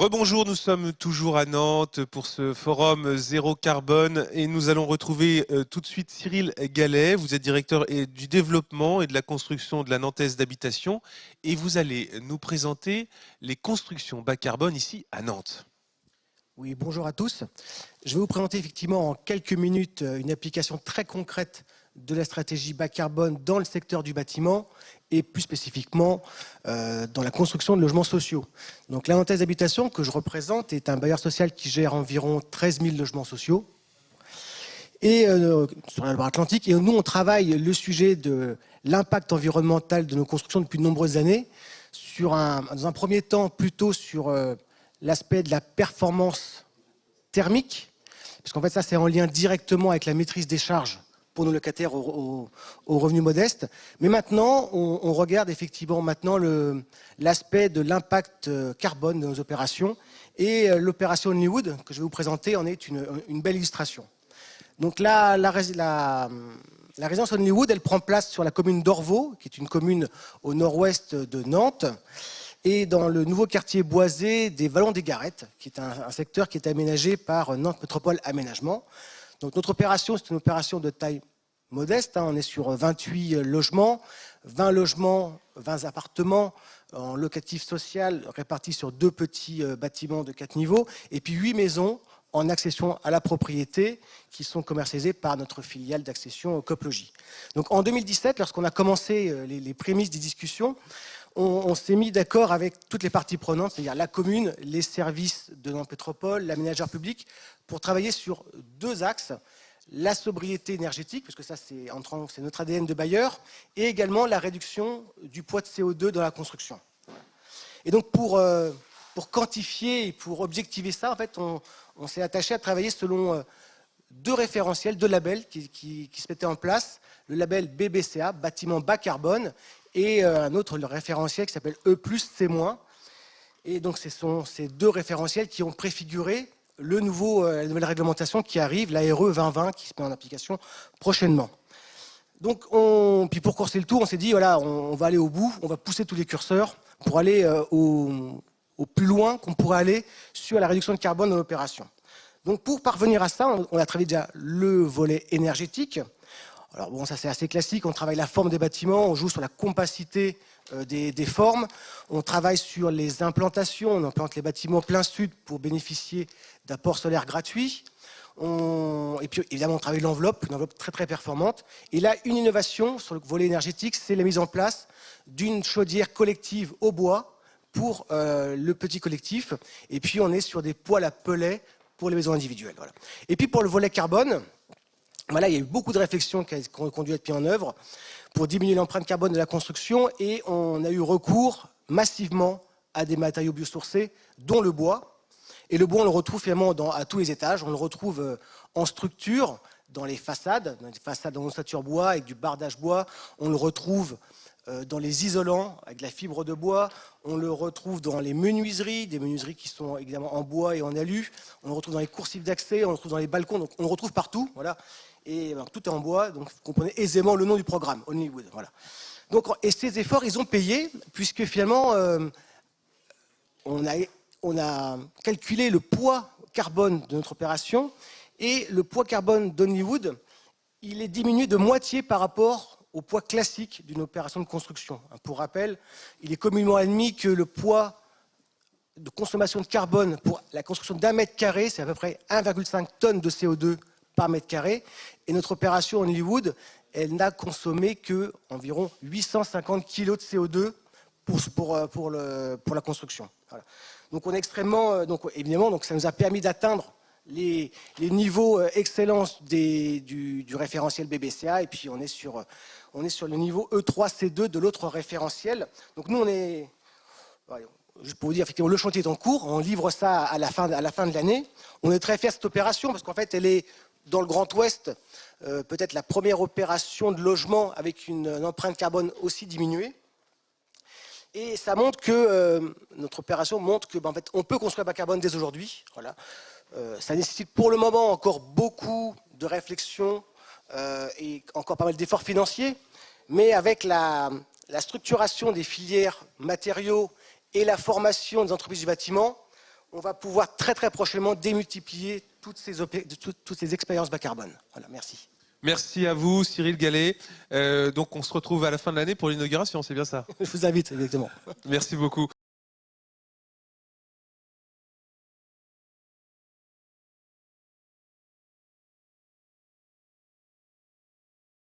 Rebonjour, nous sommes toujours à Nantes pour ce forum Zéro Carbone et nous allons retrouver tout de suite Cyril Gallet. Vous êtes directeur du développement et de la construction de la Nantaise d'habitation et vous allez nous présenter les constructions bas carbone ici à Nantes. Oui, bonjour à tous. Je vais vous présenter effectivement en quelques minutes une application très concrète de la stratégie bas carbone dans le secteur du bâtiment et plus spécifiquement dans la construction de logements sociaux. Donc la Nantaise Habitation que je représente est un bailleur social qui gère environ 13 000 logements sociaux et, sur la Loire-Atlantique. Et nous, on travaille le sujet de l'impact environnemental de nos constructions depuis de nombreuses années, dans un premier temps plutôt sur l'aspect de la performance thermique, parce qu'en fait ça c'est en lien directement avec la maîtrise des charges pour nos locataires aux revenus modestes. Mais maintenant, on regarde effectivement l'aspect de l'impact carbone de nos opérations. Et l'opération Hollywood, que je vais vous présenter, en est une belle illustration. Donc la résidence Hollywood, elle prend place sur la commune d'Orvaux, qui est une commune au nord-ouest de Nantes, et dans le nouveau quartier boisé des Vallons des Garettes, qui est un secteur qui est aménagé par Nantes Métropole Aménagement. Donc notre opération, c'est une opération de taille modeste. On est sur 28 logements, 20 appartements en locatif social répartis sur 2 petits bâtiments de 4 niveaux, et puis 8 maisons en accession à la propriété qui sont commercialisées par notre filiale d'accession Coplogie. Donc en 2017, lorsqu'on a commencé les prémices des discussions, on s'est mis d'accord avec toutes les parties prenantes, c'est-à-dire la commune, les services de Nantes Métropole, l'aménageur public, pour travailler sur 2 axes, la sobriété énergétique, parce que ça c'est notre ADN de bailleur, et également la réduction du poids de CO2 dans la construction. Et donc pour quantifier et pour objectiver ça, en fait, on s'est attaché à travailler selon 2 référentiels, 2 labels qui se mettaient en place, le label BBCA, bâtiment bas carbone, et un autre référentiel qui s'appelle E+, C-. Et donc ce sont ces 2 référentiels qui ont préfiguré la nouvelle réglementation qui arrive, la RE 2020, qui se met en application prochainement. Donc puis pour courser le tour, on s'est dit, voilà, on va aller au bout, on va pousser tous les curseurs pour aller au plus loin qu'on pourrait aller sur la réduction de carbone dans l'opération. Donc pour parvenir à ça, on a travaillé déjà le volet énergétique. Alors bon, ça c'est assez classique, on travaille la forme des bâtiments, on joue sur la compacité des formes, on travaille sur les implantations, on implante les bâtiments plein sud pour bénéficier d'apports solaires gratuits. Et puis évidemment on travaille l'enveloppe, une enveloppe très très performante. Et là, une innovation sur le volet énergétique, c'est la mise en place d'une chaudière collective au bois pour le petit collectif. Et puis on est sur des poêles à pellets pour les maisons individuelles. Voilà. Et puis pour le volet carbone, voilà, il y a eu beaucoup de réflexions qui ont conduit à être mises en œuvre pour diminuer l'empreinte carbone de la construction, et on a eu recours massivement à des matériaux biosourcés, dont le bois. Et le bois, on le retrouve finalement à tous les étages. On le retrouve en structure, dans les façades en ossature bois, avec du bardage bois. On le retrouve dans les isolants, avec de la fibre de bois. On le retrouve dans les menuiseries, des menuiseries qui sont évidemment en bois et en alu. On le retrouve dans les coursives d'accès, on le retrouve dans les balcons. Donc on le retrouve partout. Voilà. Et tout est en bois, donc vous comprenez aisément le nom du programme, Hollywood. Voilà. Donc, et ces efforts, ils ont payé, puisque finalement, on a calculé le poids carbone de notre opération, et le poids carbone d'Hollywood, il est diminué de moitié par rapport au poids classique d'une opération de construction. Pour rappel, il est communément admis que le poids de consommation de carbone pour la construction d'1 mètre carré, c'est à peu près 1,5 tonnes de CO2 par mètre carré, et notre opération Hollywood, elle n'a consommé que environ 850 kg de CO2 pour la construction. Voilà. Donc on est extrêmement, évidemment, ça nous a permis d'atteindre les niveaux excellence du référentiel BBCA, et puis on est sur le niveau E3C2 de l'autre référentiel. Donc nous je peux vous dire, effectivement, le chantier est en cours, on livre ça à la fin de l'année. On est très fiers de cette opération parce qu'en fait, elle est dans le Grand Ouest, peut-être la première opération de logement avec une empreinte carbone aussi diminuée. Et ça montre que, notre opération montre que, en fait, on peut construire bas carbone dès aujourd'hui. Voilà. Ça nécessite pour le moment encore beaucoup de réflexion et encore pas mal d'efforts financiers, mais avec la structuration des filières matériaux et la formation des entreprises du bâtiment, on va pouvoir très très prochainement démultiplier toutes ces expériences bas carbone. Voilà, merci. Merci à vous, Cyril Gallet. Donc on se retrouve à la fin de l'année pour l'inauguration, c'est bien ça? Je vous invite, exactement. Merci beaucoup.